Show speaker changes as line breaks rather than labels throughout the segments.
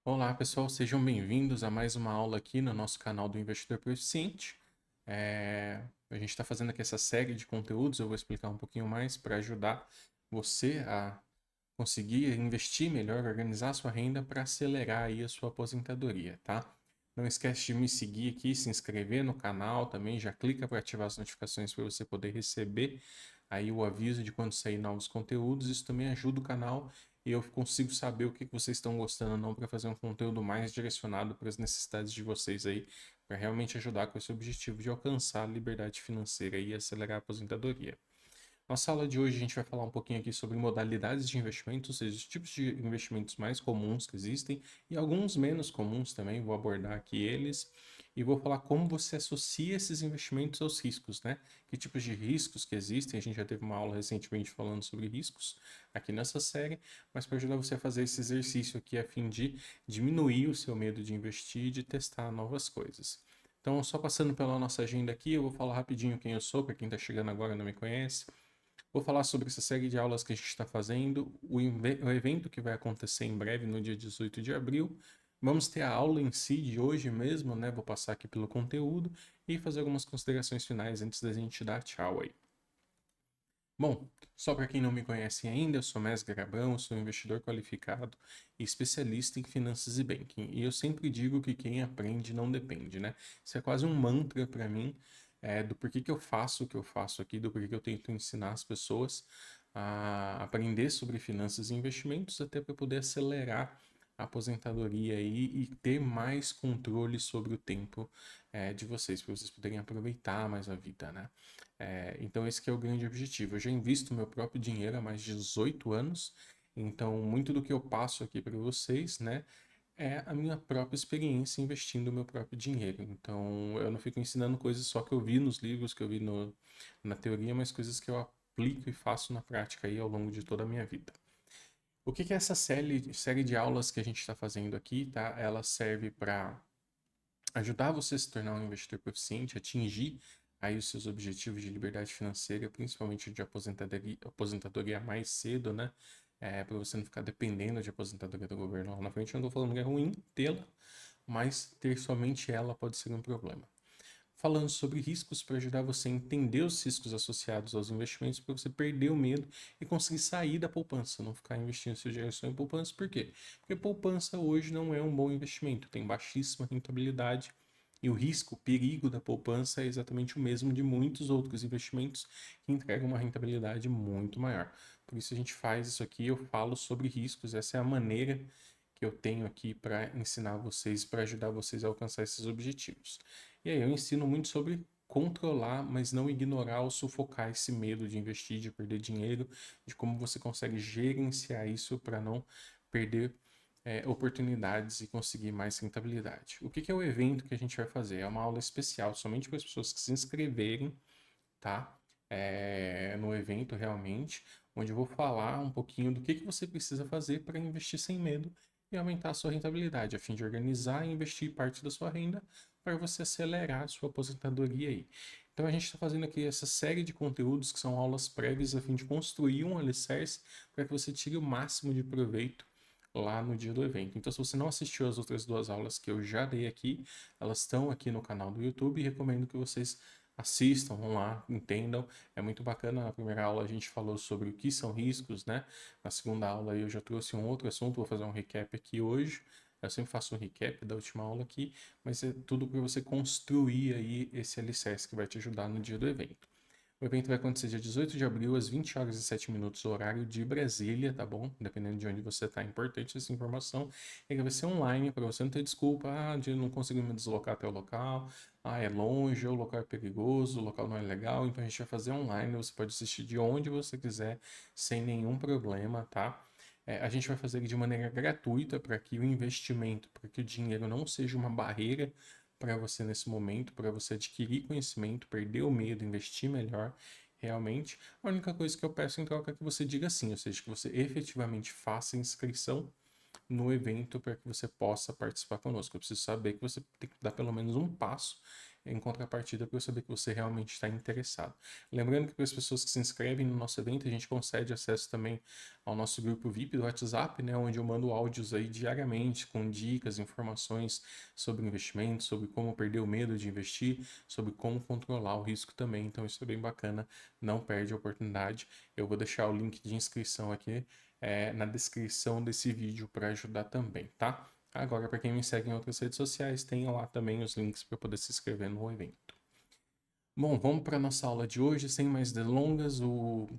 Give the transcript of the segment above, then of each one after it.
Olá, pessoal, sejam bem-vindos a mais uma aula aqui no nosso canal do Investidor Proficiente. A gente está fazendo aqui essa série de conteúdos, eu vou explicar um pouquinho mais para ajudar você a conseguir investir melhor, organizar a sua renda para acelerar aí a sua aposentadoria, tá? Não esquece de me seguir aqui, se inscrever no canal também, já clica para ativar as notificações para você poder receber aí o aviso de quando sair novos conteúdos. Isso também ajuda o canal e eu consigo saber o que vocês estão gostando ou não para fazer um conteúdo mais direcionado para as necessidades de vocês aí, para realmente ajudar com esse objetivo de alcançar a liberdade financeira e acelerar a aposentadoria. Nossa aula de hoje a gente vai falar um pouquinho aqui sobre modalidades de investimento, ou seja, os tipos de investimentos mais comuns que existem e alguns menos comuns também, vou abordar aqui eles e vou falar como você associa esses investimentos aos riscos, né? Que tipos de riscos que existem, a gente já teve uma aula recentemente falando sobre riscos aqui nessa série, mas para ajudar você a fazer esse exercício aqui a fim de diminuir o seu medo de investir e de testar novas coisas. Então, só passando pela nossa agenda aqui, eu vou falar rapidinho quem eu sou, para quem está chegando agora e não me conhece. Vou falar sobre essa série de aulas que a gente está fazendo, o evento que vai acontecer em breve, no dia 18 de abril. Vamos ter a aula em si de hoje mesmo, né? Vou passar aqui pelo conteúdo e fazer algumas considerações finais antes da gente dar tchau aí. Bom, só para quem não me conhece ainda, eu sou Mestre Gabrão, sou investidor qualificado e especialista em finanças e banking. E eu sempre digo que quem aprende não depende, né? Isso é quase um mantra para mim, do porquê que eu faço o que eu faço aqui, do porquê que eu tento ensinar as pessoas a aprender sobre finanças e investimentos, até para poder acelerar a aposentadoria aí e ter mais controle sobre o tempo de vocês, para vocês poderem aproveitar mais a vida, né? Então esse que é o grande objetivo. Eu já invisto meu próprio dinheiro há mais de 18 anos, então muito do que eu passo aqui para vocês, né, é a minha própria experiência investindo o meu próprio dinheiro. Então eu não fico ensinando coisas só que eu vi nos livros, que eu vi na teoria, mas coisas que eu aplico e faço na prática aí ao longo de toda a minha vida. O que é essa série de aulas que a gente está fazendo aqui, tá? Ela serve para ajudar você a se tornar um investidor proficiente, atingir aí os seus objetivos de liberdade financeira, principalmente de aposentadoria mais cedo, né? Para você não ficar dependendo de aposentadoria do governo lá na frente. Eu não estou falando que é ruim tê-la, mas ter somente ela pode ser um problema. Falando sobre riscos para ajudar você a entender os riscos associados aos investimentos para você perder o medo e conseguir sair da poupança, não ficar investindo seu dinheiro só em poupança. Por quê? Porque poupança hoje não é um bom investimento, tem baixíssima rentabilidade e o risco, o perigo da poupança é exatamente o mesmo de muitos outros investimentos que entregam uma rentabilidade muito maior. Por isso a gente faz isso aqui, eu falo sobre riscos, essa é a maneira que eu tenho aqui para ensinar vocês, para ajudar vocês a alcançar esses objetivos. E aí eu ensino muito sobre controlar, mas não ignorar ou sufocar esse medo de investir, de perder dinheiro, de como você consegue gerenciar isso para não perder oportunidades e conseguir mais rentabilidade. O que é o evento que a gente vai fazer? É uma aula especial somente para as pessoas que se inscreverem, tá? No evento realmente, onde eu vou falar um pouquinho do que você precisa fazer para investir sem medo e aumentar a sua rentabilidade, a fim de organizar e investir parte da sua renda para você acelerar a sua aposentadoria aí. Então a gente está fazendo aqui essa série de conteúdos que são aulas prévias a fim de construir um alicerce para que você tire o máximo de proveito lá no dia do evento. Então, se você não assistiu as outras duas aulas que eu já dei aqui, elas estão aqui no canal do YouTube e recomendo que vocês assistam, vão lá, entendam. É muito bacana. Na primeira aula a gente falou sobre o que são riscos, né? Na segunda aula eu já trouxe um outro assunto, vou fazer um recap aqui hoje. Eu sempre faço um recap da última aula aqui, mas é tudo para você construir aí esse alicerce que vai te ajudar no dia do evento. O evento vai acontecer dia 18 de abril, às 20 horas e 7 minutos, horário de Brasília, tá bom? Dependendo de onde você está, é importante essa informação. Ele vai ser online, para você não ter desculpa, de não conseguir me deslocar até o local, é longe, o local é perigoso, o local não é legal, então a gente vai fazer online, você pode assistir de onde você quiser, sem nenhum problema, tá? A gente vai fazer ele de maneira gratuita para que o investimento, para que o dinheiro não seja uma barreira para você nesse momento, para você adquirir conhecimento, perder o medo, investir melhor, realmente. A única coisa que eu peço em troca é que você diga sim, ou seja, que você efetivamente faça inscrição no evento para que você possa participar conosco. Eu preciso saber que você tem que dar pelo menos um passo em contrapartida para eu saber que você realmente está interessado. Lembrando que para as pessoas que se inscrevem no nosso evento, a gente concede acesso também ao nosso grupo VIP do WhatsApp, né, onde eu mando áudios aí diariamente com dicas, informações sobre investimentos, sobre como perder o medo de investir, sobre como controlar o risco também. Então isso é bem bacana, não perde a oportunidade. Eu vou deixar o link de inscrição aqui na descrição desse vídeo para ajudar também, tá? Agora, para quem me segue em outras redes sociais, tem lá também os links para poder se inscrever no evento. Bom, vamos para a nossa aula de hoje, sem mais delongas. O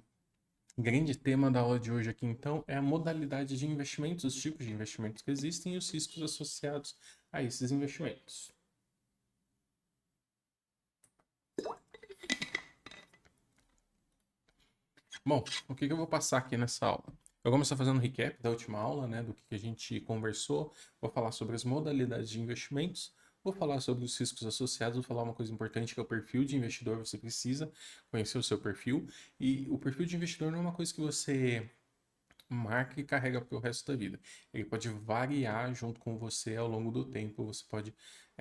grande tema da aula de hoje aqui, então, é a modalidade de investimentos, os tipos de investimentos que existem e os riscos associados a esses investimentos. Bom, o que eu vou passar aqui nessa aula? Eu vou começar fazendo um recap da última aula, né, do que a gente conversou. Vou falar sobre as modalidades de investimentos, vou falar sobre os riscos associados, vou falar uma coisa importante que é o perfil de investidor. Você precisa conhecer o seu perfil. E o perfil de investidor não é uma coisa que você marca e carrega para o resto da vida. Ele pode variar junto com você ao longo do tempo. Você pode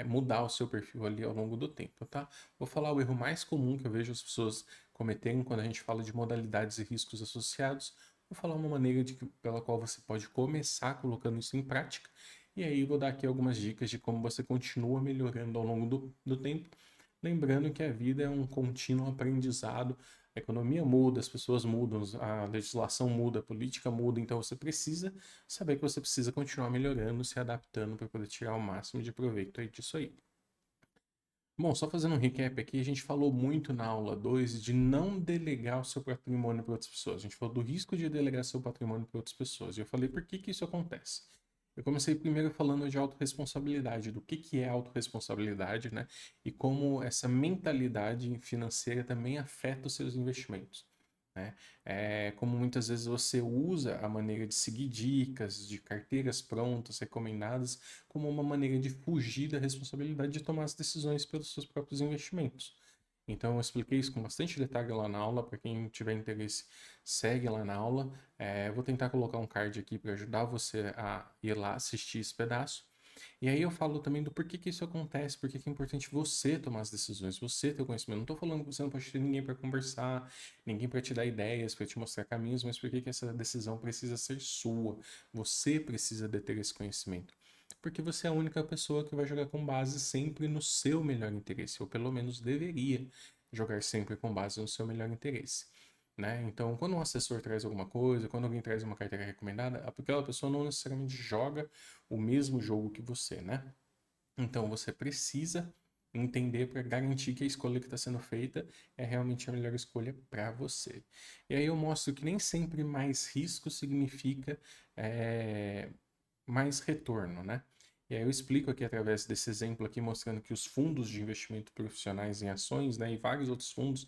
mudar o seu perfil ali ao longo do tempo, tá? Vou falar o erro mais comum que eu vejo as pessoas cometerem quando a gente fala de modalidades e riscos associados. Vou falar uma maneira pela qual você pode começar colocando isso em prática. E aí vou dar aqui algumas dicas de como você continua melhorando ao longo do tempo. Lembrando que a vida é um contínuo aprendizado. A economia muda, as pessoas mudam, a legislação muda, a política muda, então você precisa saber que você precisa continuar melhorando, se adaptando para poder tirar o máximo de proveito aí disso aí. Bom, só fazendo um recap aqui, a gente falou muito na aula 2 de não delegar o seu patrimônio para outras pessoas. A gente falou do risco de delegar seu patrimônio para outras pessoas. E eu falei por que isso acontece. Eu comecei primeiro falando de autorresponsabilidade, do que é autorresponsabilidade, né? E como essa mentalidade financeira também afeta os seus investimentos, né? Como muitas vezes você usa a maneira de seguir dicas, de carteiras prontas, recomendadas, como uma maneira de fugir da responsabilidade de tomar as decisões pelos seus próprios investimentos. Então, eu expliquei isso com bastante detalhe lá na aula. Para quem tiver interesse, segue lá na aula. Vou tentar colocar um card aqui para ajudar você a ir lá assistir esse pedaço. E aí eu falo também do porquê que isso acontece, porquê que é importante você tomar as decisões, você ter o conhecimento. Não estou falando que você não pode ter ninguém para conversar, ninguém para te dar ideias, para te mostrar caminhos, mas porquê que essa decisão precisa ser sua. Você precisa de ter esse conhecimento. Porque você é a única pessoa que vai jogar com base sempre no seu melhor interesse, ou pelo menos deveria jogar sempre com base no seu melhor interesse. Né? Então, quando um assessor traz alguma coisa, quando alguém traz uma carteira recomendada, aquela pessoa não necessariamente joga o mesmo jogo que você, né? Então, você precisa entender para garantir que a escolha que está sendo feita é realmente a melhor escolha para você. E aí eu mostro que nem sempre mais risco significa mais retorno, né? E aí eu explico aqui através desse exemplo aqui, mostrando que os fundos de investimento profissionais em ações, né, e vários outros fundos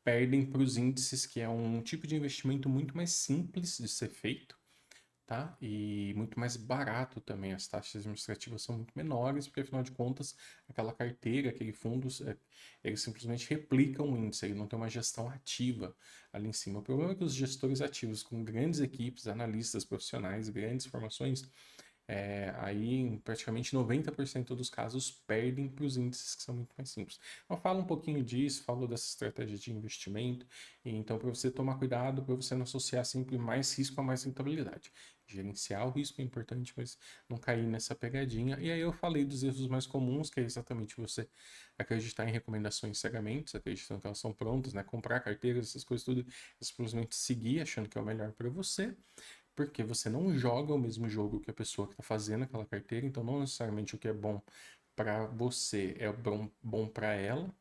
perdem para os índices, que é um tipo de investimento muito mais simples de ser feito, tá? E muito mais barato também. As taxas administrativas são muito menores, porque afinal de contas, aquela carteira, aquele fundo, ele simplesmente replica um índice, ele não tem uma gestão ativa ali em cima. O problema é que os gestores ativos, com grandes equipes, analistas profissionais, grandes formações, aí em praticamente 90% dos casos perdem para os índices que são muito mais simples. Eu falo um pouquinho disso, falo dessa estratégia de investimento, e então para você tomar cuidado, para você não associar sempre mais risco a mais rentabilidade. Gerenciar o risco é importante, mas não cair nessa pegadinha. E aí eu falei dos erros mais comuns, que é exatamente você acreditar em recomendações cegamente, acreditando que elas são prontas, né? Comprar carteiras, essas coisas tudo, simplesmente seguir achando que é o melhor para você. Porque você não joga o mesmo jogo que a pessoa que está fazendo aquela carteira, então não necessariamente o que é bom para você é bom para ela.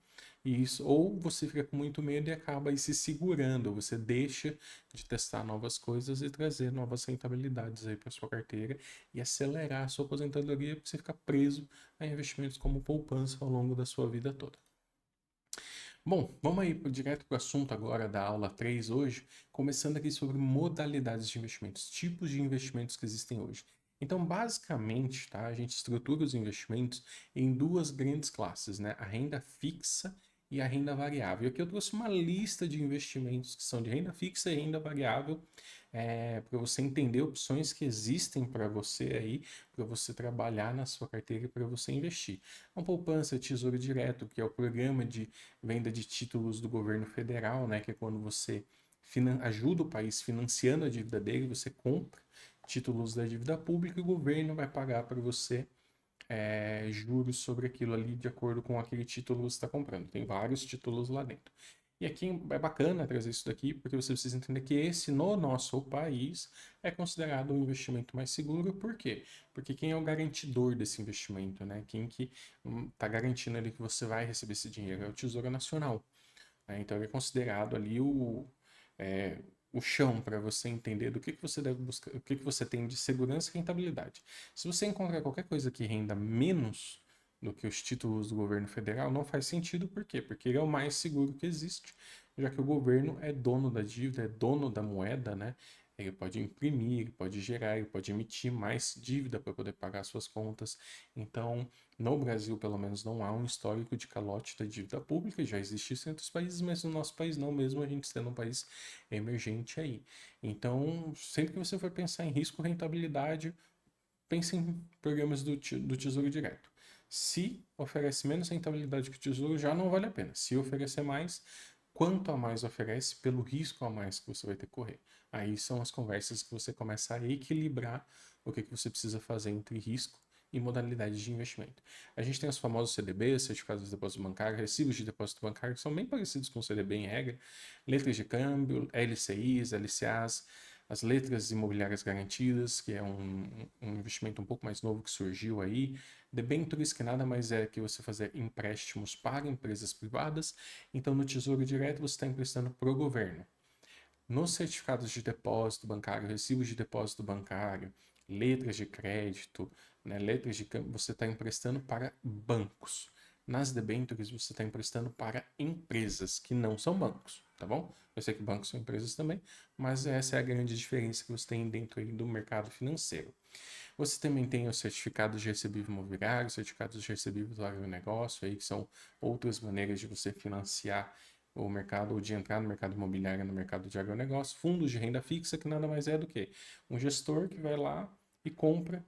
E isso, ou você fica com muito medo e acaba aí se segurando, ou você deixa de testar novas coisas e trazer novas rentabilidades aí para sua carteira e acelerar a sua aposentadoria, porque você fica preso a investimentos como poupança ao longo da sua vida toda. Bom, vamos aí direto para o assunto agora da aula 3 hoje, começando aqui sobre modalidades de investimentos, tipos de investimentos que existem hoje. Então, basicamente, tá, a gente estrutura os investimentos em duas grandes classes, né? A renda fixa e a renda variável. E aqui eu trouxe uma lista de investimentos que são de renda fixa e renda variável, para você entender opções que existem para você aí, para você trabalhar na sua carteira e para você investir. A poupança, Tesouro Direto, que é o programa de venda de títulos do governo federal, né, que é quando você ajuda o país financiando a dívida dele, você compra títulos da dívida pública e o governo vai pagar para você juros sobre aquilo ali de acordo com aquele título que você está comprando. Tem vários títulos lá dentro. E aqui é bacana trazer isso daqui, porque você precisa entender que esse, no nosso país, é considerado um investimento mais seguro. Por quê? Porque quem é o garantidor desse investimento, né? Quem que está garantindo ali que você vai receber esse dinheiro? É o Tesouro Nacional. Né? Então ele é considerado ali é, o chão para você entender do que você deve buscar, o que você tem de segurança e rentabilidade. Se você encontrar qualquer coisa que renda menos do que os títulos do governo federal, não faz sentido. Por quê? Porque ele é o mais seguro que existe, já que o governo é dono da dívida, é dono da moeda, né? Ele pode imprimir, ele pode gerar, ele pode emitir mais dívida para poder pagar suas contas. Então, no Brasil, pelo menos, não há um histórico de calote da dívida pública, já existe isso em outros países, mas no nosso país não, mesmo a gente sendo um país emergente aí. Então, sempre que você for pensar em risco rentabilidade, pense em programas do Tesouro Direto. Se oferece menos rentabilidade que o Tesouro, já não vale a pena. Se oferecer mais, quanto a mais oferece, pelo risco a mais que você vai ter que correr. Aí são as conversas que você começa a equilibrar o que você precisa fazer entre risco e modalidades de investimento. A gente tem os famosos CDBs, certificados de depósito bancário, recibos de depósito bancário, que são bem parecidos com o CDB em regra, letras de câmbio, LCIs, LCAs, as letras imobiliárias garantidas, que é um investimento um pouco mais novo que surgiu aí, debêntures, que nada mais é que você fazer empréstimos para empresas privadas. Então, no Tesouro Direto, você está emprestando para o governo. Nos certificados de depósito bancário, recibos de depósito bancário, letras de crédito, né, letras de câmbio, você está emprestando para bancos. Nas debêntures, você está emprestando para empresas que não são bancos, tá bom? Eu sei que bancos são empresas também, mas essa é a grande diferença que você tem dentro aí do mercado financeiro. Você também tem os certificados de recebível imobiliário, certificados de recebível do agronegócio, aí, que são outras maneiras de você financiar o mercado, ou de entrar no mercado imobiliário, no mercado de agronegócio. Fundos de renda fixa, que nada mais é do que um gestor que vai lá e compra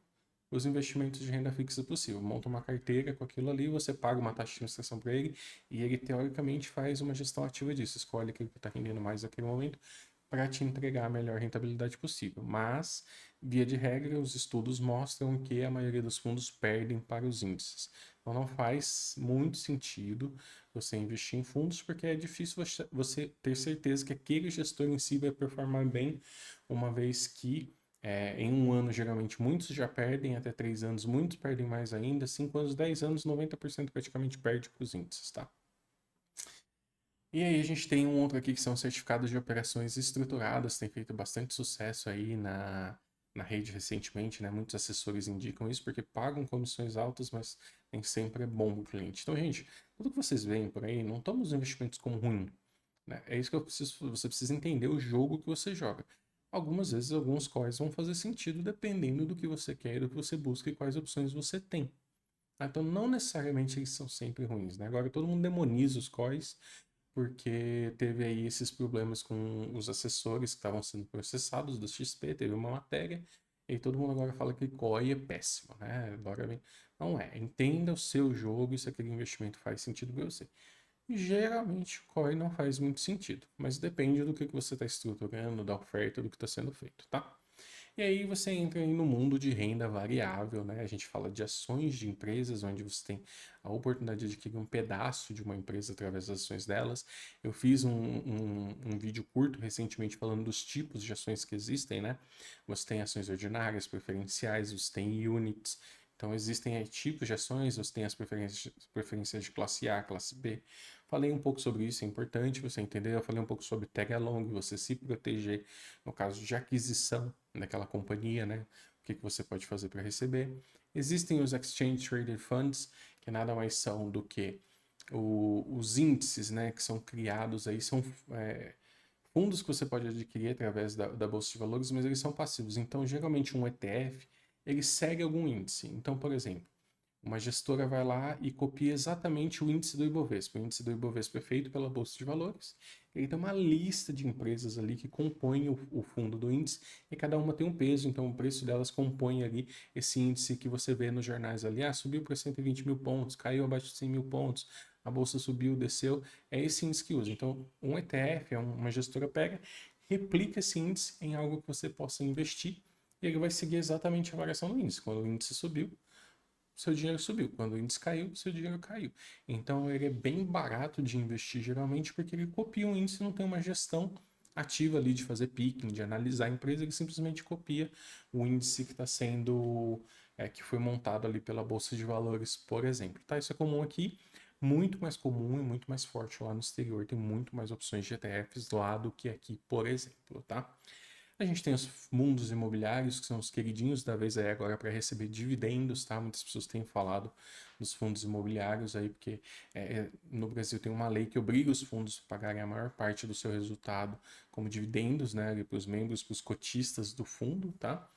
os investimentos de renda fixa possível. Monta uma carteira com aquilo ali, você paga uma taxa de administração para ele e ele, teoricamente, faz uma gestão ativa disso. Escolhe aquilo que está rendendo mais naquele momento para te entregar a melhor rentabilidade possível. Mas, via de regra, os estudos mostram que a maioria dos fundos perdem para os índices. Então, não faz muito sentido você investir em fundos, porque é difícil você ter certeza que aquele gestor em si vai performar bem, uma vez que em um ano, geralmente, muitos já perdem, até 3 anos, muitos perdem mais ainda, 5 anos, 10 anos, 90% praticamente perde para os índices, tá? E aí a gente tem um outro aqui que são certificados de operações estruturadas, tem feito bastante sucesso aí na rede recentemente, né? Muitos assessores indicam isso porque pagam comissões altas, mas nem sempre é bom o cliente. Então, gente, tudo que vocês veem por aí, não toma os investimentos como ruim, né? É isso que você precisa entender o jogo que você joga. Algumas vezes, alguns COIs vão fazer sentido dependendo do que você quer, do que você busca e quais opções você tem. Então, não necessariamente eles são sempre ruins, né? Agora, todo mundo demoniza os COIs porque teve aí esses problemas com os assessores que estavam sendo processados do XP, teve uma matéria, e todo mundo agora fala que COI é péssimo, né? Agora, não é. Entenda o seu jogo e se aquele investimento faz sentido para você. Geralmente o COI não faz muito sentido, mas depende do que você está estruturando, da oferta, do que está sendo feito, tá? E aí você entra aí no mundo de renda variável, né? A gente fala de ações de empresas, onde você tem a oportunidade de adquirir um pedaço de uma empresa através das ações delas. Eu fiz um vídeo curto recentemente falando dos tipos de ações que existem, né? Você tem ações ordinárias, preferenciais, você tem units. Então existem aí tipos de ações, você tem as preferências de classe A, classe B. Falei um pouco sobre isso, é importante você entender. Eu falei um pouco sobre tag along, você se proteger no caso de aquisição daquela companhia, né? O que você pode fazer para receber. Existem os Exchange Traded Funds, que nada mais são do que os índices, né? Que são criados aí, são fundos que você pode adquirir através da Bolsa de Valores, mas eles são passivos. Então, geralmente um ETF, ele segue algum índice. Então, por exemplo, Uma gestora vai lá e copia exatamente o índice do Ibovespa. O índice do Ibovespa é feito pela Bolsa de Valores. Ele tem uma lista de empresas ali que compõem o fundo do índice e cada uma tem um peso, então o preço delas compõe ali esse índice que você vê nos jornais ali. Ah, subiu para 120 mil pontos, caiu abaixo de 100 mil pontos, a bolsa subiu, desceu. É esse índice que usa. Então, um ETF, uma gestora pega, replica esse índice em algo que você possa investir e ele vai seguir exatamente a variação do índice. Quando o índice subiu, seu dinheiro subiu. Quando o índice caiu, seu dinheiro caiu. Então ele é bem barato de investir geralmente porque ele copia um índice e não tem uma gestão ativa ali de fazer picking, de analisar a empresa, ele simplesmente copia o índice que está sendo, que foi montado ali pela Bolsa de Valores, por exemplo. Tá? Isso é comum aqui, muito mais comum e muito mais forte lá no exterior. Tem muito mais opções de ETFs lá do que aqui, por exemplo, tá? A gente tem os fundos imobiliários, que são os queridinhos da vez aí agora para receber dividendos, tá? Muitas pessoas têm falado dos fundos imobiliários aí, porque no Brasil tem uma lei que obriga os fundos a pagarem a maior parte do seu resultado como dividendos, né? Para os membros, para os cotistas do fundo, tá?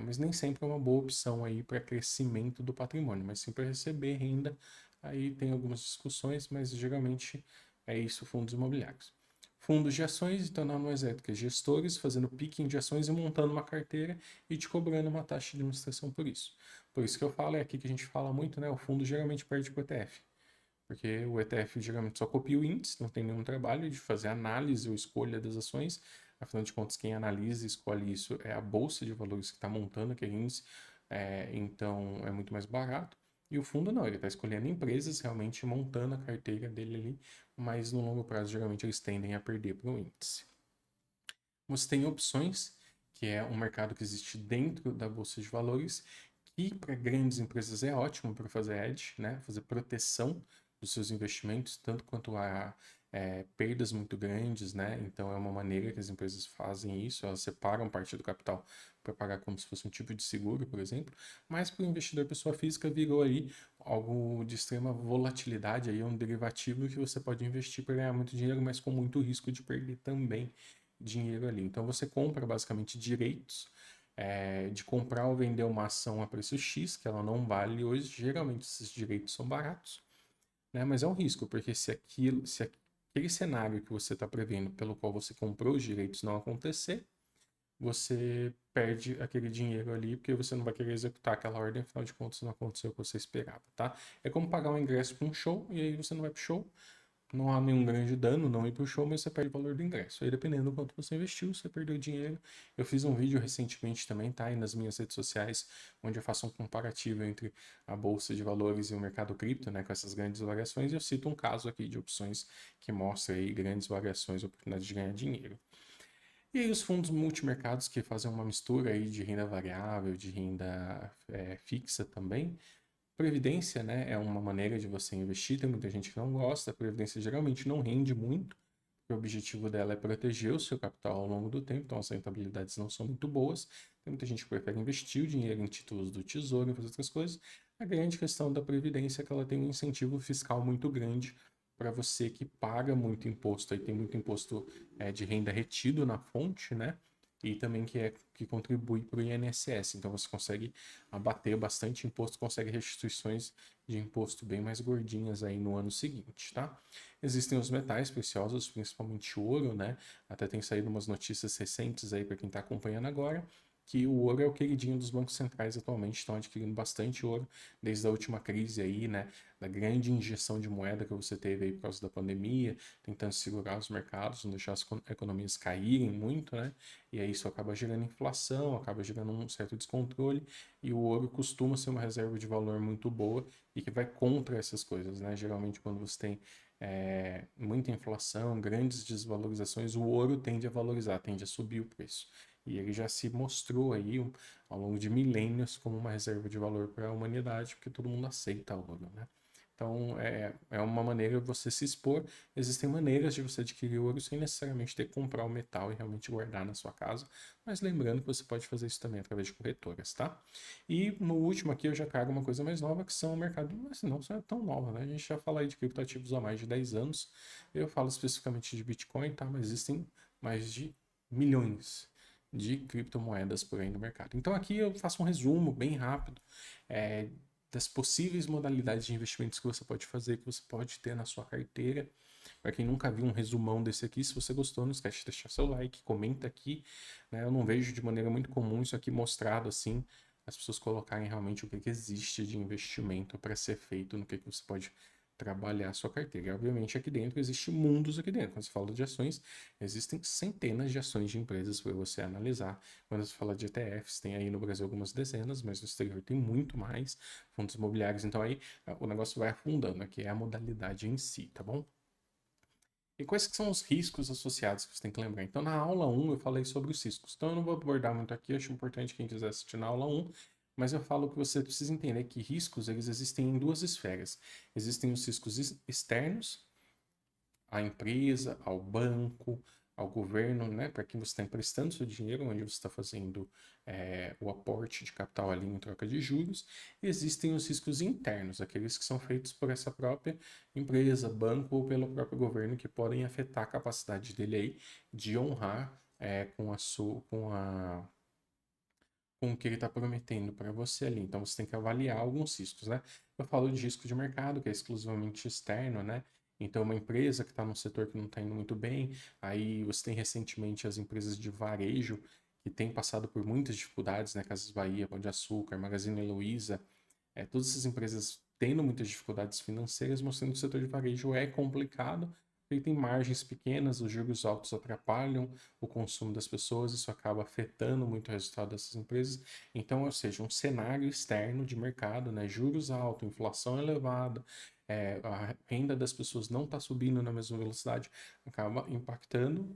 Mas nem sempre é uma boa opção aí para crescimento do patrimônio, mas sim para receber renda. Aí tem algumas discussões, mas geralmente é isso, fundos imobiliários. Fundos de ações, então nada mais é do que gestores fazendo picking de ações e montando uma carteira e te cobrando uma taxa de administração por isso. Por isso que eu falo, é aqui que a gente fala muito, né? O fundo geralmente perde para o ETF. Porque o ETF geralmente só copia o índice, não tem nenhum trabalho de fazer análise ou escolha das ações. Afinal de contas, quem analisa e escolhe isso é a bolsa de valores que está montando aquele índice, então é muito mais barato. E o fundo não, ele está escolhendo empresas, realmente montando a carteira dele ali, mas no longo prazo geralmente eles tendem a perder para o índice. Você tem opções, que é um mercado que existe dentro da bolsa de valores, que para grandes empresas é ótimo para fazer hedge, né? Fazer proteção dos seus investimentos, tanto quanto a perdas muito grandes, né? Então é uma maneira que as empresas fazem isso, elas separam parte do capital para pagar como se fosse um tipo de seguro, por exemplo, mas para o investidor pessoa física virou aí algo de extrema volatilidade, aí é um derivativo que você pode investir para ganhar muito dinheiro, mas com muito risco de perder também dinheiro ali. Então você compra basicamente direitos de comprar ou vender uma ação a preço X, que ela não vale hoje. Geralmente esses direitos são baratos, né? Mas é um risco, porque se aquele cenário que você está prevendo, pelo qual você comprou os direitos, não acontecer, você perde aquele dinheiro ali, porque você não vai querer executar aquela ordem, afinal de contas não aconteceu o que você esperava, tá? É como pagar um ingresso para um show e aí você não vai para o show, não há nenhum grande dano não ir pro show, mas você perde o valor do ingresso. Aí dependendo do quanto você investiu, você perdeu dinheiro. Eu fiz um vídeo recentemente também, tá? Aí nas minhas redes sociais, onde eu faço um comparativo entre a bolsa de valores e o mercado cripto, né? Com essas grandes variações. E eu cito um caso aqui de opções que mostra aí grandes variações, oportunidades de ganhar dinheiro. E aí os fundos multimercados que fazem uma mistura aí de renda variável, de renda fixa também. Previdência, né, é uma maneira de você investir, tem muita gente que não gosta, a previdência geralmente não rende muito, porque o objetivo dela é proteger o seu capital ao longo do tempo, então as rentabilidades não são muito boas, tem muita gente que prefere investir o dinheiro em títulos do tesouro e fazer outras coisas. A grande questão da previdência é que ela tem um incentivo fiscal muito grande para você que paga muito imposto, aí tem muito imposto de renda retido na fonte, né? E também que contribui para o INSS. Então você consegue abater bastante imposto, consegue restituições de imposto bem mais gordinhas aí no ano seguinte, tá? Existem os metais preciosos, principalmente ouro, né? Até tem saído umas notícias recentes aí para quem está acompanhando agora, que o ouro é o queridinho dos bancos centrais atualmente, estão adquirindo bastante ouro desde a última crise aí, né? Da grande injeção de moeda que você teve aí por causa da pandemia, tentando segurar os mercados, não deixar as economias caírem muito, né? E aí isso acaba gerando inflação, acaba gerando um certo descontrole, e o ouro costuma ser uma reserva de valor muito boa e que vai contra essas coisas, né? Geralmente quando você tem muita inflação, grandes desvalorizações, o ouro tende a valorizar, tende a subir o preço. E ele já se mostrou aí ao longo de milênios como uma reserva de valor para a humanidade, porque todo mundo aceita ouro, né? Então, é uma maneira de você se expor. Existem maneiras de você adquirir ouro sem necessariamente ter que comprar o metal e realmente guardar na sua casa. Mas lembrando que você pode fazer isso também através de corretoras, tá? E no último aqui eu já trago uma coisa mais nova, que são o mercado, mas não é tão nova, né? A gente já fala aí de criptoativos há mais de 10 anos. Eu falo especificamente de Bitcoin, tá? Mas existem mais de milhões de criptomoedas por aí no mercado. Então aqui eu faço um resumo bem rápido das possíveis modalidades de investimentos que você pode fazer, que você pode ter na sua carteira. Para quem nunca viu um resumão desse aqui, se você gostou, não esquece de deixar seu like, comenta aqui, né? Eu não vejo de maneira muito comum isso aqui mostrado assim, as pessoas colocarem realmente o que, que existe de investimento para ser feito, no que você pode trabalhar a sua carteira. E, obviamente, aqui dentro existe mundos aqui dentro. Quando se fala de ações, existem centenas de ações de empresas para você analisar. Quando se fala de ETFs, tem aí no Brasil algumas dezenas, mas no exterior tem muito mais fundos imobiliários. Então aí o negócio vai afundando, aqui é a modalidade em si, tá bom? E quais que são os riscos associados que você tem que lembrar? Então, na aula 1 eu falei sobre os riscos. Então, eu não vou abordar muito aqui, acho importante quem quiser assistir na aula 1, mas eu falo que você precisa entender que riscos, eles existem em duas esferas. Existem os riscos externos, à empresa, ao banco, ao governo, né, para quem você está emprestando seu dinheiro, onde você está fazendo o aporte de capital ali em troca de juros. E existem os riscos internos, aqueles que são feitos por essa própria empresa, banco ou pelo próprio governo, que podem afetar a capacidade dele aí de honrar com o que ele está prometendo para você ali. Então você tem que avaliar alguns riscos, né? Eu falo de risco de mercado, que é exclusivamente externo, né? Então, uma empresa que está num setor que não está indo muito bem, aí você tem recentemente as empresas de varejo que têm passado por muitas dificuldades, né? Casas Bahia, Pão de Açúcar, Magazine Luiza, todas essas empresas tendo muitas dificuldades financeiras, mostrando que o setor de varejo é complicado, ele tem margens pequenas, os juros altos atrapalham o consumo das pessoas, isso acaba afetando muito o resultado dessas empresas. Então, ou seja, um cenário externo de mercado, né? Juros altos, inflação elevada, a renda das pessoas não está subindo na mesma velocidade, acaba impactando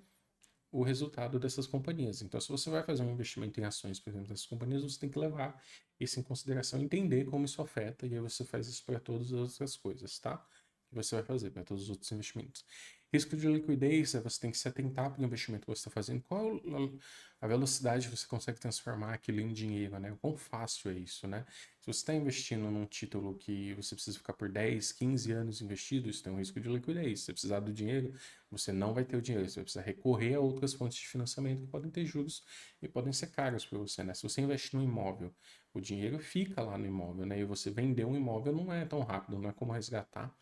o resultado dessas companhias. Então, se você vai fazer um investimento em ações, por exemplo, dessas companhias, você tem que levar isso em consideração, entender como isso afeta, e aí você faz isso para todas as outras coisas, tá? Que você vai fazer para todos os outros investimentos. Risco de liquidez, você tem que se atentar para o investimento que você está fazendo. Qual a velocidade que você consegue transformar aquilo em dinheiro, né? O quão fácil é isso, né? Se você está investindo num título que você precisa ficar por 10, 15 anos investido, isso tem um risco de liquidez. Se você precisar do dinheiro, você não vai ter o dinheiro, você vai precisar recorrer a outras fontes de financiamento que podem ter juros e podem ser caros para você, né? Se você investe no imóvel, o dinheiro fica lá no imóvel, né? E você vender um imóvel não é tão rápido, não é como resgatar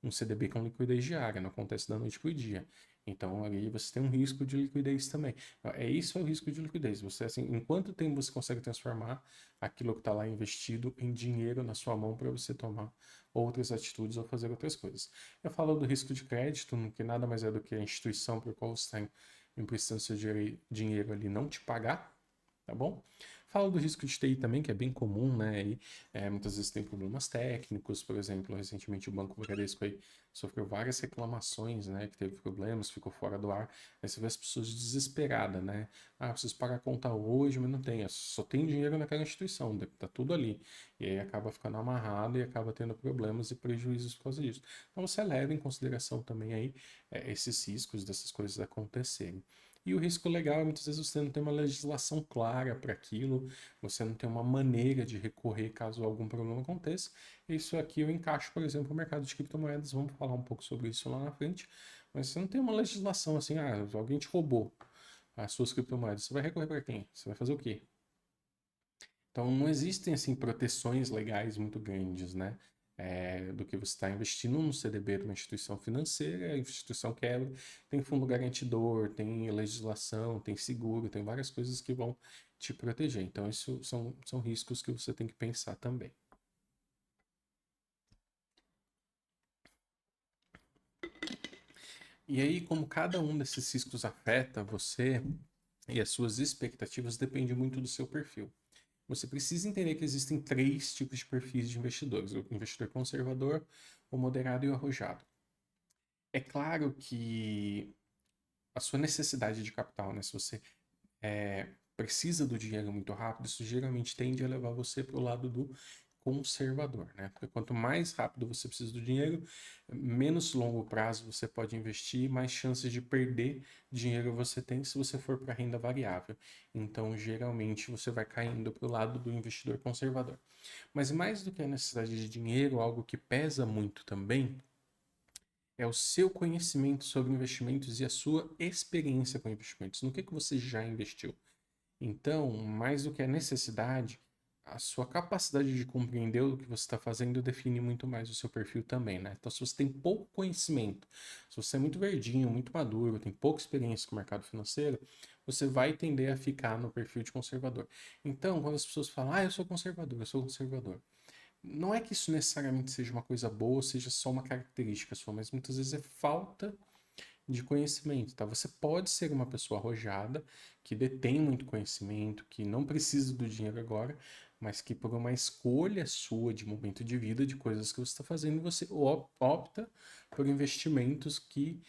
um CDB com liquidez diária, não acontece da noite para o dia. Então, ali você tem um risco de liquidez também. Isso é o risco de liquidez. Você, assim, em quanto tempo você consegue transformar aquilo que está lá investido em dinheiro na sua mão para você tomar outras atitudes ou fazer outras coisas. Eu falo do risco de crédito, que nada mais é do que a instituição para qual você está emprestando seu dinheiro ali não te pagar, tá bom? Falo do risco de TI também, que é bem comum, né? E, muitas vezes tem problemas técnicos, por exemplo, recentemente o Banco Bradesco aí sofreu várias reclamações, né? Que teve problemas, ficou fora do ar. Aí você vê as pessoas desesperadas, né? Ah, preciso pagar a conta hoje, mas não tem. Só tem dinheiro naquela instituição, tá tudo ali. E aí acaba ficando amarrado e acaba tendo problemas e prejuízos por causa disso. Então você leva em consideração também aí esses riscos dessas coisas acontecerem. E o risco legal, muitas vezes você não tem uma legislação clara para aquilo, você não tem uma maneira de recorrer caso algum problema aconteça. Isso aqui eu encaixo, por exemplo, no mercado de criptomoedas, vamos falar um pouco sobre isso lá na frente, mas você não tem uma legislação assim, alguém te roubou as suas criptomoedas, você vai recorrer para quem? Você vai fazer o quê? Então não existem assim proteções legais muito grandes, né? Do que você está investindo no CDB de uma instituição financeira, a instituição quebra, tem fundo garantidor, tem legislação, tem seguro, tem várias coisas que vão te proteger. Então, isso são riscos que você tem que pensar também. E aí, como cada um desses riscos afeta você e as suas expectativas, depende muito do seu perfil. Você precisa entender que existem três tipos de perfis de investidores: o investidor conservador, o moderado e o arrojado. É claro que a sua necessidade de capital, né? Se você precisa do dinheiro muito rápido, isso geralmente tende a levar você para o lado do conservador, né? Porque quanto mais rápido você precisa do dinheiro, menos longo prazo você pode investir, mais chances de perder dinheiro você tem se você for para renda variável. Então, geralmente, você vai caindo para o lado do investidor conservador. Mas mais do que a necessidade de dinheiro, algo que pesa muito também é o seu conhecimento sobre investimentos e a sua experiência com investimentos. No que você já investiu? Então, mais do que a necessidade, a sua capacidade de compreender o que você está fazendo define muito mais o seu perfil também, né? Então, se você tem pouco conhecimento, se você é muito verdinho, muito maduro, tem pouca experiência com o mercado financeiro, você vai tender a ficar no perfil de conservador. Então, quando as pessoas falam, eu sou conservador, eu sou conservador, não é que isso necessariamente seja uma coisa boa, ou seja só uma característica sua, mas muitas vezes é falta de conhecimento, tá? Você pode ser uma pessoa arrojada, que detém muito conhecimento, que não precisa do dinheiro agora, mas que por uma escolha sua de momento de vida, de coisas que você está fazendo, você opta por investimentos que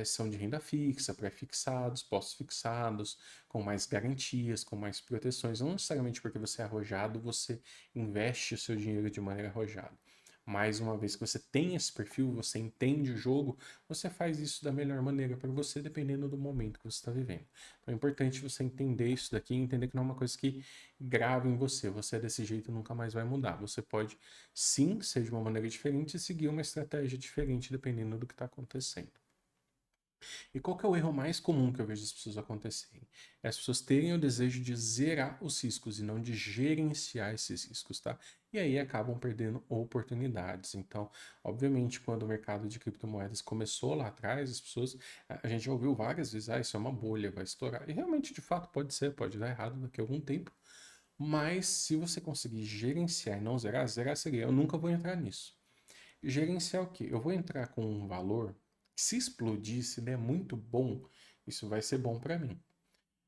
são de renda fixa, pré-fixados, pós-fixados, com mais garantias, com mais proteções. Não necessariamente porque você é arrojado, você investe o seu dinheiro de maneira arrojada. Mais uma vez que você tem esse perfil, você entende o jogo, você faz isso da melhor maneira para você, dependendo do momento que você está vivendo. Então é importante você entender isso daqui, entender que não é uma coisa que grava em você. Você é desse jeito nunca mais vai mudar. Você pode sim ser de uma maneira diferente e seguir uma estratégia diferente dependendo do que está acontecendo. E qual que é o erro mais comum que eu vejo as pessoas acontecerem? É as pessoas terem o desejo de zerar os riscos e não de gerenciar esses riscos, tá? E aí acabam perdendo oportunidades. Então, obviamente, quando o mercado de criptomoedas começou lá atrás, as pessoas, a gente já ouviu várias vezes, isso é uma bolha, vai estourar. E realmente, de fato, pode ser, pode dar errado daqui a algum tempo. Mas se você conseguir gerenciar e não zerar, zerar seria, eu nunca vou entrar nisso. Gerenciar o quê? Eu vou entrar com um valor que, se explodir, se der muito bom, isso vai ser bom para mim.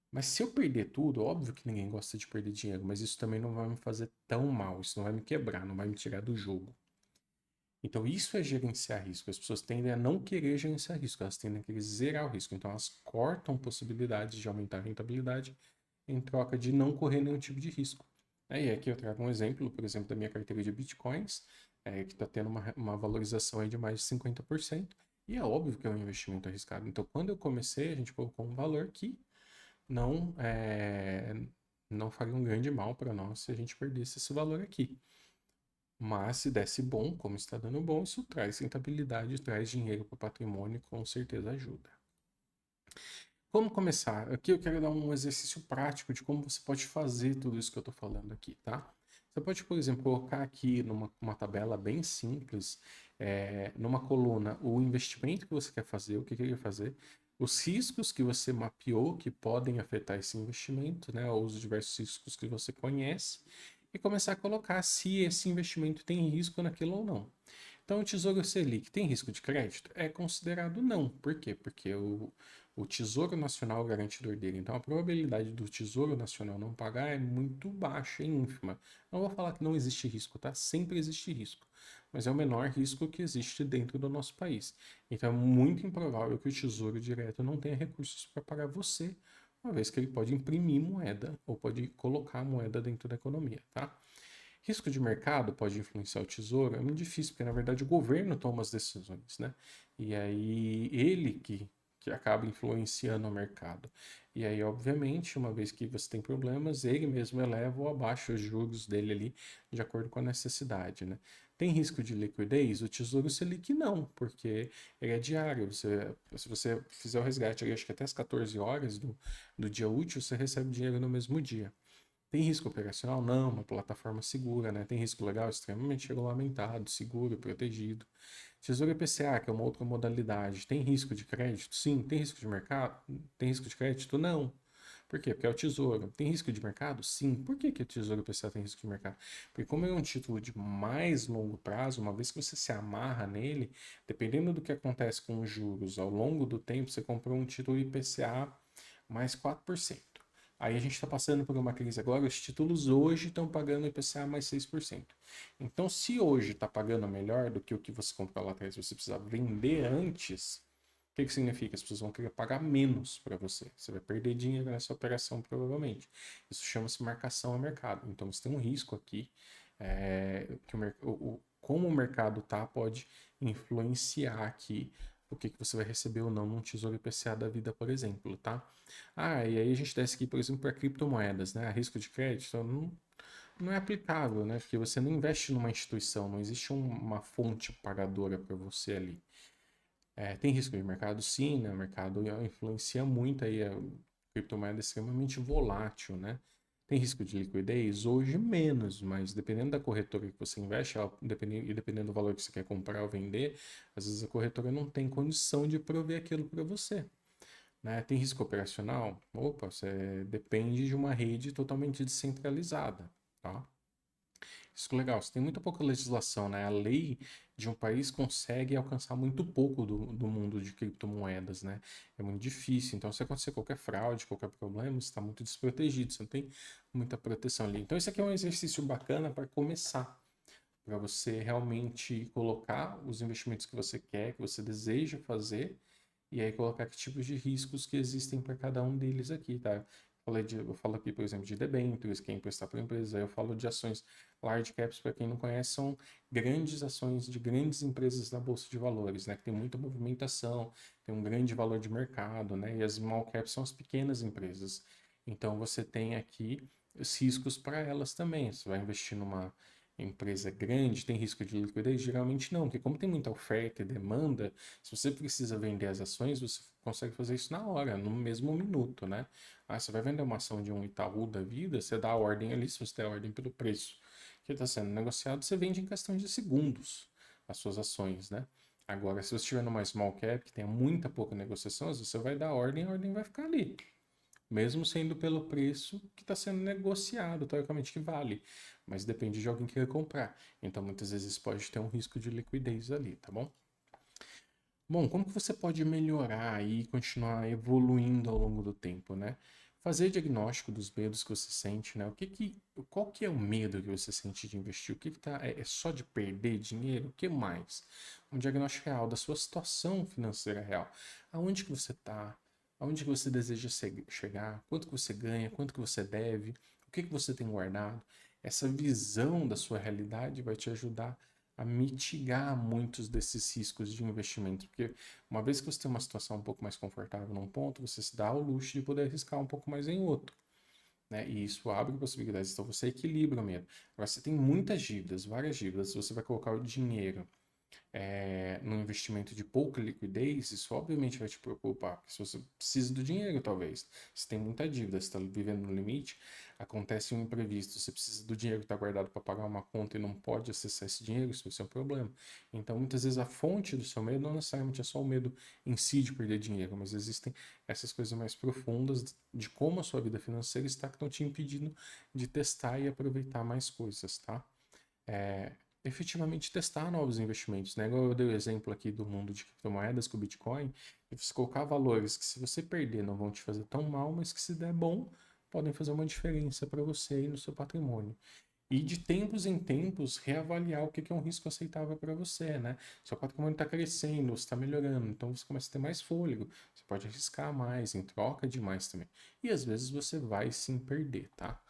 Mas se eu perder tudo, óbvio que ninguém gosta de perder dinheiro, mas isso também não vai me fazer tão mal, isso não vai me quebrar, não vai me tirar do jogo. Então isso é gerenciar risco. As pessoas tendem a não querer gerenciar risco, elas tendem a querer zerar o risco. Então elas cortam possibilidades de aumentar a rentabilidade em troca de não correr nenhum tipo de risco. Aí aqui eu trago um exemplo, por exemplo, da minha carteira de bitcoins, que está tendo uma valorização aí de mais de 50%, e é óbvio que é um investimento arriscado. Então, quando eu comecei, a gente colocou um valor que não, não faria um grande mal para nós se a gente perdesse esse valor aqui. Mas se desse bom, como está dando bom, isso traz rentabilidade, traz dinheiro para o patrimônio, com certeza ajuda. Como começar? Aqui eu quero dar um exercício prático de como você pode fazer tudo isso que eu estou falando aqui, tá? Você pode, por exemplo, colocar aqui numa uma tabela bem simples, numa coluna, o investimento que você quer fazer, o que quer fazer, os riscos que você mapeou que podem afetar esse investimento, né? Ou os diversos riscos que você conhece, e começar a colocar se esse investimento tem risco naquilo ou não. Então, o Tesouro Selic tem risco de crédito? É considerado não. Por quê? Porque o Tesouro Nacional é o garantidor dele. Então, a probabilidade do Tesouro Nacional não pagar é muito baixa, é ínfima. Não vou falar que não existe risco, tá? Sempre existe risco. Mas é o menor risco que existe dentro do nosso país. Então, é muito improvável que o Tesouro Direto não tenha recursos para pagar você, uma vez que ele pode imprimir moeda ou pode colocar moeda dentro da economia, tá? Risco de mercado pode influenciar o tesouro? É muito difícil, porque na verdade o governo toma as decisões, né? E aí ele que acaba influenciando o mercado. E aí, obviamente, uma vez que você tem problemas, ele mesmo eleva ou abaixa os juros dele ali, de acordo com a necessidade, né? Tem risco de liquidez? O Tesouro Selic não, porque ele é diário. Se você fizer o resgate, ali, acho que até as 14 horas do dia útil, você recebe dinheiro no mesmo dia. Tem risco operacional? Não, uma plataforma segura, né? Tem risco legal? Extremamente regulamentado, seguro, protegido. Tesouro IPCA, que é uma outra modalidade, tem risco de crédito? Sim. Tem risco de mercado? Tem risco de crédito? Não. Por quê? Porque é o tesouro. Tem risco de mercado? Sim. Por que, que o Tesouro IPCA tem risco de mercado? Porque como é um título de mais longo prazo, uma vez que você se amarra nele, dependendo do que acontece com os juros ao longo do tempo, você comprou um título IPCA mais 4%. Aí a gente está passando por uma crise agora, os títulos hoje estão pagando IPCA mais 6%. Então, se hoje está pagando melhor do que o que você comprou lá atrás, você precisa vender antes, o que significa? As pessoas vão querer pagar menos para você. Você vai perder dinheiro nessa operação, provavelmente. Isso chama-se marcação a mercado. Então, você tem um risco aqui, que como o mercado tá, pode influenciar aqui o que você vai receber ou não num Tesouro IPCA da vida, por exemplo, tá? E aí a gente desce aqui, por exemplo, para criptomoedas, né? A risco de crédito não é aplicável, né? Porque você não investe numa instituição, não existe uma fonte pagadora para você ali. Tem risco de mercado? Sim, né? O mercado influencia muito aí, a criptomoeda é extremamente volátil, né? Tem risco de liquidez? Hoje menos, mas dependendo da corretora que você investe, e dependendo do valor que você quer comprar ou vender, às vezes a corretora não tem condição de prover aquilo para você, né? Tem risco operacional? Opa, você depende de uma rede totalmente descentralizada, tá? Isso é legal. Você tem muito pouca legislação, né? A lei de um país consegue alcançar muito pouco do mundo de criptomoedas, né? É muito difícil. Então, se acontecer qualquer fraude, qualquer problema, você está muito desprotegido. Você não tem muita proteção ali. Então, isso aqui é um exercício bacana para começar. Para você realmente colocar os investimentos que você quer, que você deseja fazer, e aí colocar que tipos de riscos que existem para cada um deles aqui, tá? Eu falo aqui, por exemplo, de debêntures, quem emprestar para a empresa. Aí eu falo de ações large caps, para quem não conhece, são grandes ações de grandes empresas da Bolsa de Valores, né? Que tem muita movimentação, tem um grande valor de mercado, né? E as small caps são as pequenas empresas. Então você tem aqui os riscos para elas também. Você vai investir numa empresa grande, tem risco de liquidez? Geralmente não, porque como tem muita oferta e demanda, se você precisa vender as ações, você consegue fazer isso na hora, no mesmo minuto, né? Ah, você vai vender uma ação de um Itaú da vida, você dá a ordem ali, se você der a ordem pelo preço que está sendo negociado, você vende em questão de segundos as suas ações, né? Agora, se você estiver numa small cap, que tenha muita pouca negociação, às vezes você vai dar a ordem vai ficar ali, mesmo sendo pelo preço que está sendo negociado, teoricamente que vale, mas depende de alguém que queira comprar. Então, muitas vezes pode ter um risco de liquidez ali, tá bom? Bom, como que você pode melhorar e continuar evoluindo ao longo do tempo, né? Fazer diagnóstico dos medos que você sente, né? Qual que é o medo que você sente de investir? O que que tá, é só de perder dinheiro? O que mais? Um diagnóstico real da sua situação financeira real. Aonde que você está? Aonde que você deseja chegar? Quanto que você ganha? Quanto que você deve? O que que você tem guardado? Essa visão da sua realidade vai te ajudar a mitigar muitos desses riscos de investimento, porque uma vez que você tem uma situação um pouco mais confortável num ponto, você se dá ao luxo de poder arriscar um pouco mais em outro, né? E isso abre possibilidades, então você equilibra o medo. Agora, você tem muitas dívidas, várias dívidas, você vai colocar o dinheiro num investimento de pouca liquidez, isso obviamente vai te preocupar, porque se você precisa do dinheiro, talvez, você tem muita dívida, você está vivendo no limite, acontece um imprevisto, você precisa do dinheiro que está guardado para pagar uma conta e não pode acessar esse dinheiro, isso vai ser um problema. Então, muitas vezes a fonte do seu medo não necessariamente é só o medo em si de perder dinheiro, mas existem essas coisas mais profundas de como a sua vida financeira está que estão te impedindo de testar e aproveitar mais coisas, tá? é, Efetivamente testar novos investimentos, né? Igual eu dei o exemplo aqui do mundo de criptomoedas com o Bitcoin, e você colocar valores que se você perder não vão te fazer tão mal, mas que se der bom, podem fazer uma diferença para você e no seu patrimônio. E de tempos em tempos, reavaliar o que é um risco aceitável para você, né? Seu patrimônio está crescendo, você está melhorando, então você começa a ter mais fôlego, você pode arriscar mais, em troca de mais também. E às vezes você vai sim perder, tá?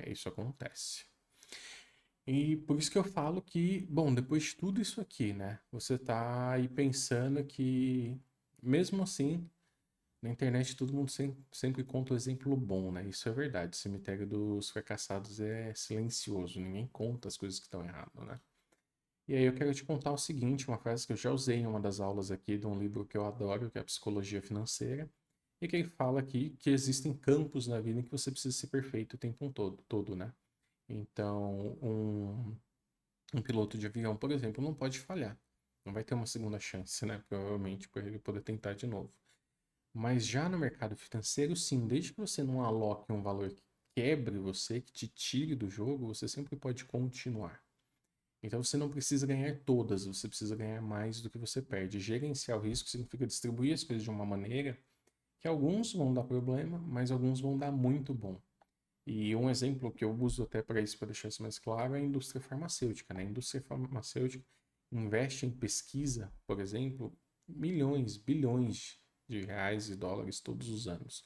Isso acontece. E por isso que eu falo que, bom, depois de tudo isso aqui, né? Você tá aí pensando que, mesmo assim, na internet todo mundo sempre conta o exemplo bom, né? Isso é verdade. O cemitério dos fracassados é silencioso, ninguém conta as coisas que estão erradas, né? E aí eu quero te contar o seguinte, uma frase que eu já usei em uma das aulas aqui de um livro que eu adoro, que é a Psicologia Financeira, e que ele fala aqui que existem campos na vida em que você precisa ser perfeito o tempo todo, né? Então, um piloto de avião, por exemplo, não pode falhar. Não vai ter uma segunda chance, né? Provavelmente, para ele poder tentar de novo. Mas já no mercado financeiro, sim, desde que você não aloque um valor que quebre você, que te tire do jogo, você sempre pode continuar. Então você não precisa ganhar todas, você precisa ganhar mais do que você perde. Gerenciar o risco significa distribuir as coisas de uma maneira que alguns vão dar problema, mas alguns vão dar muito bom. E um exemplo que eu uso até para isso, para deixar isso mais claro, é a indústria farmacêutica, né? A indústria farmacêutica investe em pesquisa, por exemplo, milhões, bilhões de reais e dólares todos os anos.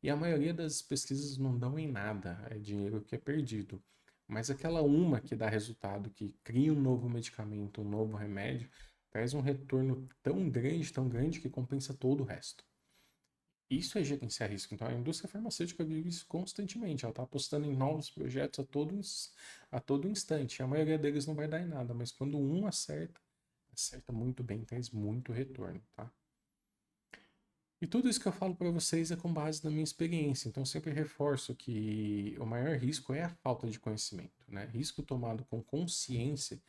E a maioria das pesquisas não dão em nada, é dinheiro que é perdido. Mas aquela uma que dá resultado, que cria um novo medicamento, um novo remédio, traz um retorno tão grande que compensa todo o resto. Isso é gerenciar risco. Então, a indústria farmacêutica vive isso constantemente. Ela está apostando em novos projetos a todo instante. A maioria deles não vai dar em nada, mas quando um acerta, acerta muito bem, traz muito retorno, tá? E tudo isso que eu falo para vocês é com base na minha experiência. Então, eu sempre reforço que o maior risco é a falta de conhecimento, né? Risco tomado com consciência,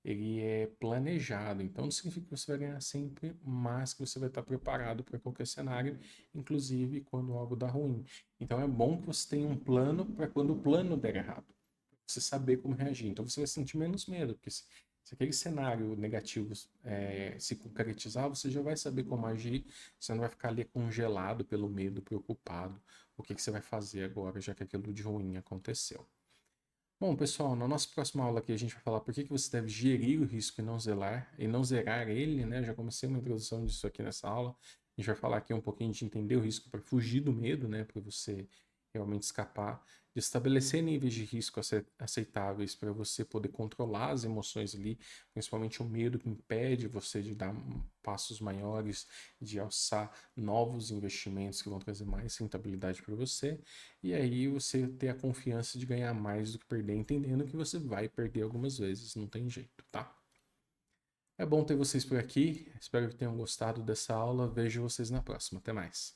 ele é planejado. Então, não significa que você vai ganhar sempre, mas que você vai estar preparado para qualquer cenário, inclusive quando algo dá ruim. Então, é bom que você tenha um plano para quando o plano der errado, você saber como reagir. Então, você vai sentir menos medo, porque se aquele cenário negativo se concretizar, você já vai saber como agir, você não vai ficar ali congelado pelo medo, preocupado. O que que você vai fazer agora, já que aquilo de ruim aconteceu. Bom, pessoal, na nossa próxima aula aqui a gente vai falar por que que você deve gerir o risco e não zerar ele, né? Eu já comecei uma introdução disso aqui nessa aula. A gente vai falar aqui um pouquinho de entender o risco para fugir do medo, né? Para você realmente escapar, de estabelecer níveis de risco aceitáveis para você poder controlar as emoções ali, principalmente o medo que impede você de dar passos maiores, de alçar novos investimentos que vão trazer mais rentabilidade para você. E aí você ter a confiança de ganhar mais do que perder, entendendo que você vai perder algumas vezes, não tem jeito, tá? É bom ter vocês por aqui. Espero que tenham gostado dessa aula. Vejo vocês na próxima. Até mais.